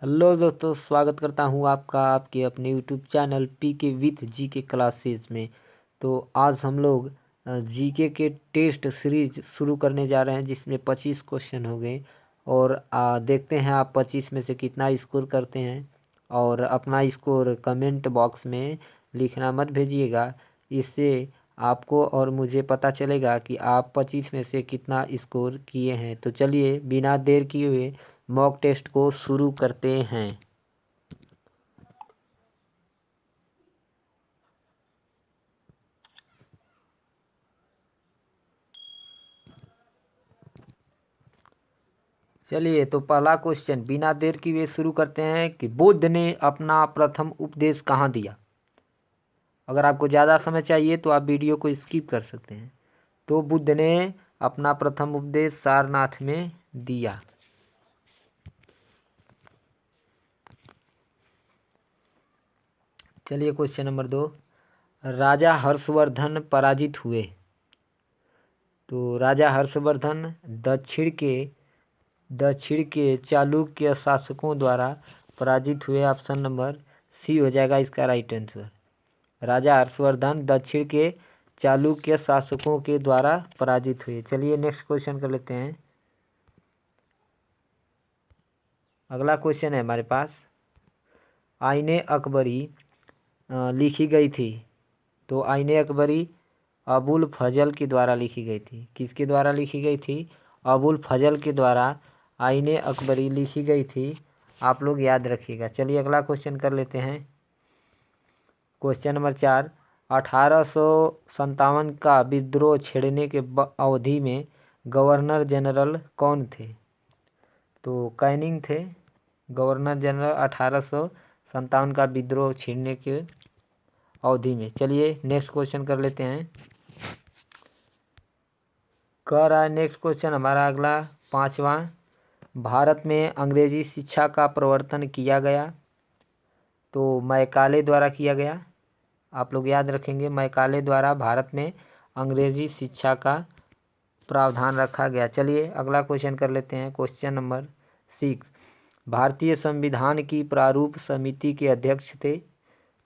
Hello दोस्तों, स्वागत करता हूँ आपका आपके अपने YouTube channel PK with GK classes में। तो आज हम लोग जीके के टेस्ट सीरीज शुरू करने जा रहे हैं, जिसमें 25 क्वेश्चन हो गए। और देखते हैं आप 25 में से कितना स्कोर करते हैं। और अपना स्कोर कमेंट बॉक्स में लिखना मत भेजिएगा, इससे आपको और मुझे पता चलेगा कि आप 25 में से कितना स्कोर किए हैं। तो चलिए बिना देर किए हुए मॉक टेस्ट को शुरू करते हैं। चलिए, तो पहला क्वेश्चन बिना देर किए शुरू करते हैं कि बुद्ध ने अपना प्रथम उपदेश कहाँ दिया। अगर आपको ज़्यादा समय चाहिए तो आप वीडियो को स्किप कर सकते हैं। तो बुद्ध ने अपना प्रथम उपदेश सारनाथ में दिया। चलिए क्वेश्चन नंबर 2, राजा हर्षवर्धन पराजित हुए। तो राजा हर्षवर्धन दक्षिण के चालुक्य शासकों द्वारा पराजित हुए। ऑप्शन नंबर सी हो जाएगा इसका राइट आंसर। राजा हर्षवर्धन दक्षिण के चालुक्य शासकों के द्वारा पराजित हुए। चलिए नेक्स्ट क्वेश्चन कर लेते हैं। अगला क्वेश्चन है हमारे पास, आईने अकबरी लिखी गई थी। तो आईने अकबरी अबुल फजल के द्वारा लिखी गई थी। किसके द्वारा लिखी गई थी? अबुल फजल के द्वारा आईने अकबरी लिखी गई थी। आप लोग याद रखिएगा। चलिए अगला क्वेश्चन कर लेते हैं। क्वेश्चन नंबर 4, 1857 का विद्रोह छेड़ने के अवधि में गवर्नर जनरल कौन थे? तो कैनिंग थे गवर्नर जनरल 1857 का विद्रोह छेड़ने के अवधि में। चलिए नेक्स्ट क्वेश्चन कर लेते हैं। कर रहा है नेक्स्ट क्वेश्चन हमारा अगला 5वां, भारत में अंग्रेजी शिक्षा का प्रवर्तन किया गया। तो मैकाले द्वारा किया गया। आप लोग याद रखेंगे, मैकाले द्वारा भारत में अंग्रेजी शिक्षा का प्रावधान रखा गया। चलिए अगला क्वेश्चन कर लेते हैं। क्वेश्चन नंबर 6, भारतीय संविधान की प्रारूप समिति के अध्यक्ष थे।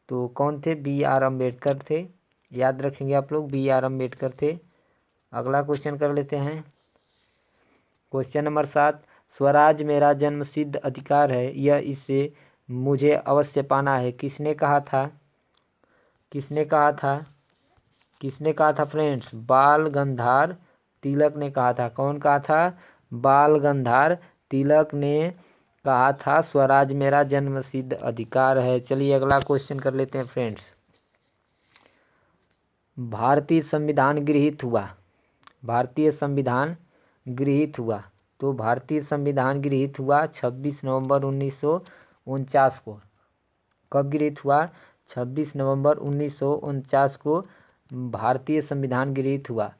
तो कौन थे? BR अम्बेडकर थे। याद रखेंगे आप लोग, BR अम्बेडकर थे। अगला क्वेश्चन कर लेते हैं। क्वेश्चन नंबर 7, स्वराज मेरा जन्मसिद्ध अधिकार है, यह इसे मुझे अवश्य पाना है। किसने कहा था? किसने कहा था? किसने कहा था फ्रेंड्स? बाल गंगाधर तिलक ने कहा था। कौन कहा था? बाल गंगाधर तिलक ने कहा था स्वराज मेरा जन्मसिद्ध अधिकार है। चलिए अगला क्वेश्चन कर लेते हैं फ्रेंड्स। भारतीय संविधान गृहीत हुआ। भारतीय संविधान गृहीत हुआ। तो भारतीय संविधान गृहीत हुआ 26 नवंबर 1949 को। कब गृहीत हुआ? 26 नवंबर 1949 को भारतीय संविधान गृहीत हुआ।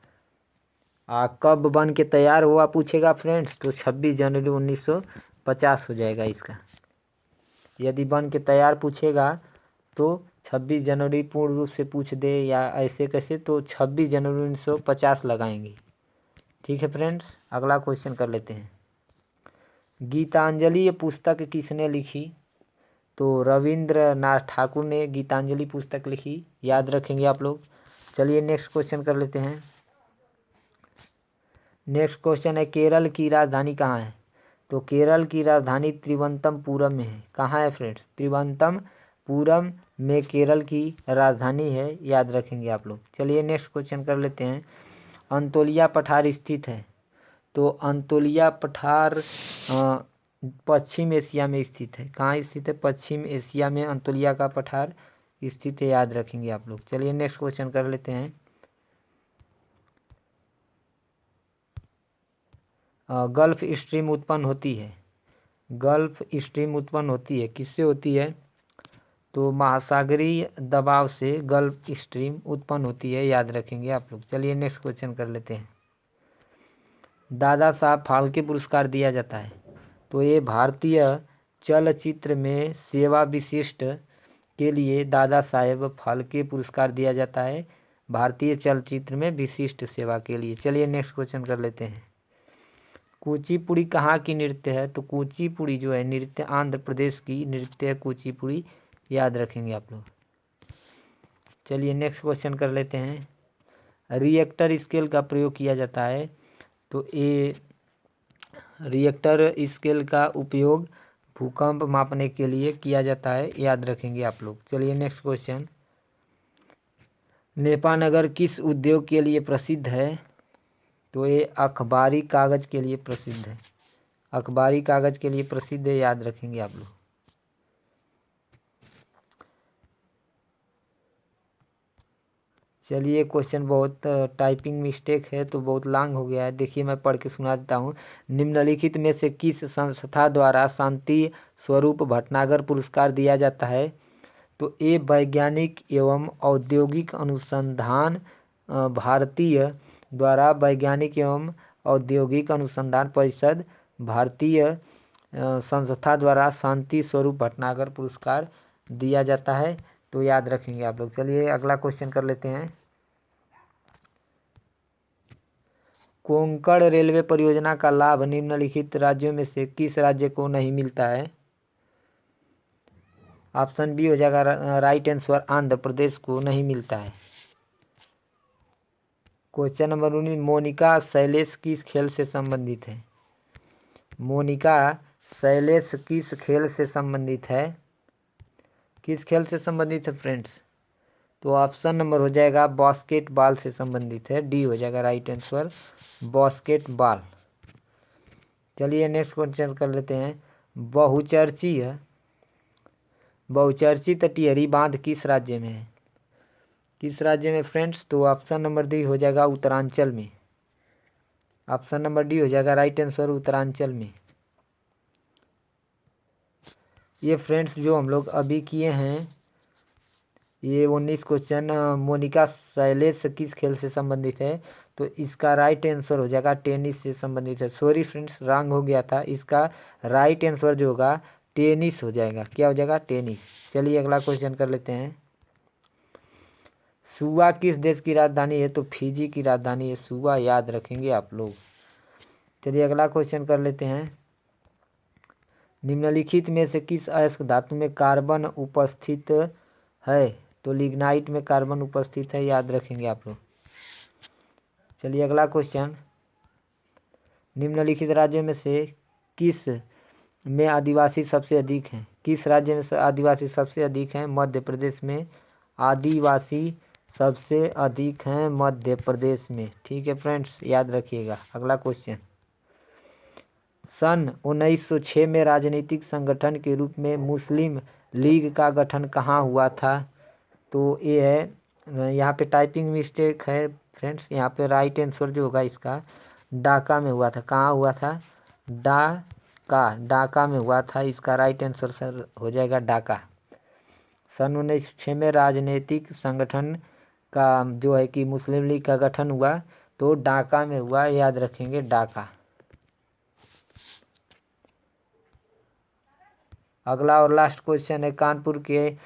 कब बन के तैयार हुआ पूछेगा फ्रेंड्स, तो 26 जनवरी 1950 हो जाएगा इसका। यदि बन के तैयार पूछेगा तो 26 जनवरी पूर्ण रूप से पूछ दे या ऐसे कैसे, तो 26 जनवरी 1950 लगाएंगे। ठीक है फ्रेंड्स, अगला क्वेश्चन कर लेते हैं। गीतांजलि ये पुस्तक किसने लिखी? तो रविंद्रनाथ ठाकुर ने गीतांजलि पुस्तक लिखी। याद रखेंगे आप लोग। चलिए नेक्स्ट क्वेश्चन कर लेते हैं। नेक्स्ट क्वेश्चन है, केरल की राजधानी कहाँ है? तो केरल की राजधानी तिरुवनंतपुरम में है। कहाँ है फ्रेंड्स? तिरुवनंतपुरम में केरल की राजधानी है। याद रखेंगे आप लोग। चलिए नेक्स्ट क्वेश्चन कर लेते हैं। अंतोलिया पठार स्थित है। तो अंतोलिया पठार पश्चिम एशिया में स्थित है। कहाँ स्थित है? पश्चिम एशिया में अंतोलिया का पठार स्थित है। याद रखेंगे आप लोग। चलिए नेक्स्ट क्वेश्चन कर लेते हैं। गल्फ स्ट्रीम उत्पन्न होती है। गल्फ स्ट्रीम उत्पन्न होती है, किससे होती है? तो महासागरीय दबाव से गल्फ स्ट्रीम उत्पन्न होती है। याद रखेंगे आप लोग। चलिए नेक्स्ट क्वेश्चन कर लेते हैं। दादा साहब फाल्के पुरस्कार दिया जाता है। तो ये भारतीय चलचित्र में सेवा विशिष्ट के लिए दादा साहेब फाल्के पुरस्कार दिया जाता है, भारतीय चलचित्र में विशिष्ट सेवा के लिए। चलिए नेक्स्ट क्वेश्चन कर लेते हैं। कुचिपुड़ी कहाँ की नृत्य है? तो कुचिपुड़ी जो है नृत्य आंध्र प्रदेश की नृत्य है कुचिपुड़ी, याद रखेंगे आप लोग। चलिए नेक्स्ट क्वेश्चन कर लेते हैं। रिएक्टर स्केल का प्रयोग किया जाता है, तो ये रिएक्टर स्केल का उपयोग भूकंप मापने के लिए किया जाता है, याद रखेंगे आप लोग। चलिए नेक्स्ट क्वेश्चन। नेपानगर किस उद्योग के लिए प्रसिद्ध है? तो ये अखबारी कागज के लिए प्रसिद्ध है, अखबारी कागज के लिए प्रसिद्ध है, याद रखेंगे आप लोग। चलिए क्वेश्चन बहुत टाइपिंग मिस्टेक है तो बहुत लॉन्ग हो गया है, देखिए मैं पढ़ के सुना देता हूँ। निम्नलिखित में से किस संस्था द्वारा शांति स्वरूप भटनागर पुरस्कार दिया जाता है? तो ये वैज्ञानिक एवं औद्योगिक अनुसंधान भारतीय द्वारा वैज्ञानिक एवं औद्योगिक अनुसंधान परिषद भारतीय संस्था द्वारा शांति स्वरूप भटनागर पुरस्कार दिया जाता है, तो याद रखेंगे आप लोग। चलिए अगला क्वेश्चन कर लेते हैं। कोंकण रेलवे परियोजना का लाभ निम्नलिखित राज्यों में से किस राज्य को नहीं मिलता है? ऑप्शन बी हो जाएगा राइट आंसर, आंध्र प्रदेश को नहीं मिलता है। क्वेश्चन नंबर 19, मोनिका शैलेश किस खेल से संबंधित है? मोनिका शैलेश किस खेल से संबंधित है? किस खेल से संबंधित है फ्रेंड्स? तो ऑप्शन नंबर हो जाएगा बास्केटबॉल से संबंधित है, डी हो जाएगा राइट आंसर, बास्केटबॉल। चलिए नेक्स्ट क्वेश्चन कर लेते हैं। बहुचर्चित टिहरी बांध किस राज्य में है? किस राज्य में फ्रेंड्स? तो ऑप्शन नंबर डी हो जाएगा उत्तरांचल में, ऑप्शन नंबर डी हो जाएगा राइट आंसर, उत्तरांचल में। ये फ्रेंड्स जो हम लोग अभी किए हैं ये 19 क्वेश्चन मोनिका शैलेश किस खेल से संबंधित है, तो इसका राइट आंसर हो जाएगा टेनिस से संबंधित है। सॉरी फ्रेंड्स रॉन्ग हो गया था, इसका राइट आंसर जो होगा टेनिस हो जाएगा। क्या हो जाएगा? टेनिस। चलिए अगला क्वेश्चन कर लेते हैं। सुवा किस देश की राजधानी है? तो फिजी की राजधानी है सुवा, याद रखेंगे आप लोग। चलिए अगला क्वेश्चन कर लेते हैं। निम्नलिखित में से किस अयस्क धातु में कार्बन उपस्थित है? तो लिग्नाइट में कार्बन उपस्थित है, याद रखेंगे आप लोग। चलिए अगला क्वेश्चन। निम्नलिखित राज्यों में से किस में आदिवासी सबसे अधिक हैं? किस राज्य में आदिवासी सबसे अधिक हैं? मध्य प्रदेश में आदिवासी सबसे अधिक हैं, मध्य प्रदेश में। ठीक है फ्रेंड्स, याद रखिएगा। अगला क्वेश्चन। सन 1906 में राजनीतिक संगठन के रूप में मुस्लिम लीग का गठन कहाँ हुआ था? तो ये है, यहाँ पे टाइपिंग मिस्टेक है फ्रेंड्स, यहाँ पे राइट आंसर जो होगा इसका ढाका में हुआ था। कहाँ हुआ था? ढाका में हुआ था, इसका राइट आंसर सर हो जाएगा ढाका। सन 1906 में राजनीतिक संगठन का जो है कि मुस्लिम लीग का गठन हुआ तो ढाका में हुआ, याद रखेंगे ढाका। अगला और लास्ट क्वेश्चन है। कानपुर के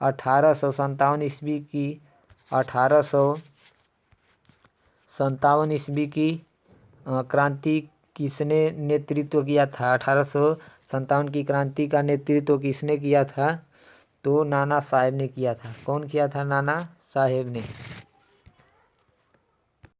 1857 ईस्वी की क्रांति किसने नेतृत्व किया था? 1857 की क्रांति का नेतृत्व किसने किया था? तो नाना साहेब ने किया था। कौन किया था? नाना साहेब ने।